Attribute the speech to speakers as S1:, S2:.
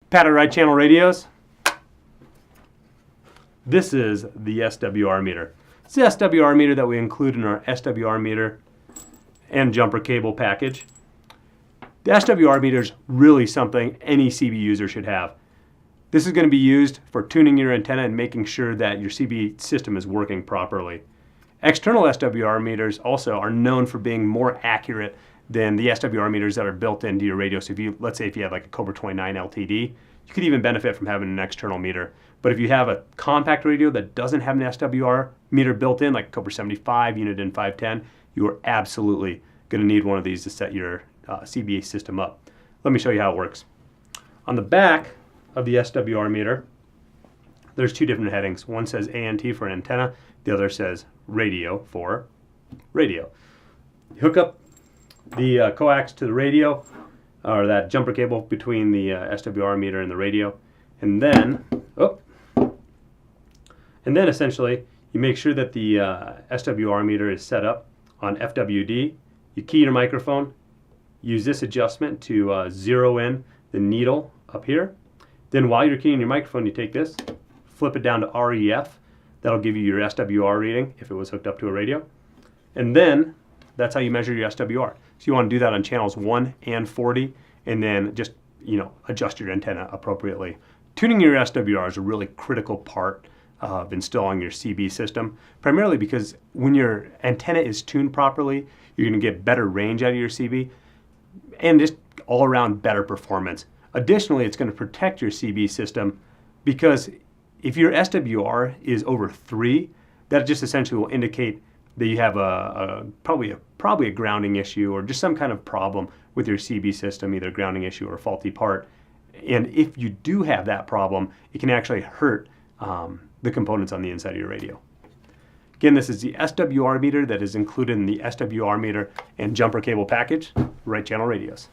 S1: Pat at Right Channel Radios. This is the SWR meter. It's the SWR meter that we include in our SWR meter and jumper cable package. The SWR meter is really something any CB user should have. This is going to be used for tuning your antenna and making sure that your CB system is working properly. External SWR meters also are known for being more accurate than the SWR meters that are built into your radio. So let's say if you have like a Cobra 29 LTD, you could even benefit from having an external meter. But if you have a compact radio that doesn't have an SWR meter built in, like Cobra 75, Unit in 510, you are absolutely going to need one of these to set your CB system up. Let me show you how it works. On the back of the SWR meter, there's two different headings. One says ANT for an antenna, the other says radio for radio. You hook up the coax to the radio, or that jumper cable between the SWR meter and the radio, and then essentially you make sure that the SWR meter is set up on FWD. You key your microphone, use this adjustment to zero in the needle up here. Then while you're keying your microphone, you take this, flip it down to REF. That'll give you your SWR reading if it was hooked up to a radio. And then that's how you measure your SWR. So you want to do that on channels 1 and 40, and then just adjust your antenna appropriately. Tuning your SWR is a really critical part of installing your CB system, primarily because when your antenna is tuned properly, you're going to get better range out of your CB and just all around better performance. Additionally, it's going to protect your CB system because if your SWR is over 3, that just essentially will indicate that you have probably a grounding issue or just some kind of problem with your CB system, either a grounding issue or a faulty part. And if you do have that problem, it can actually hurt the components on the inside of your radio. Again, this is the SWR meter that is included in the SWR meter and jumper cable package, Right Channel Radios.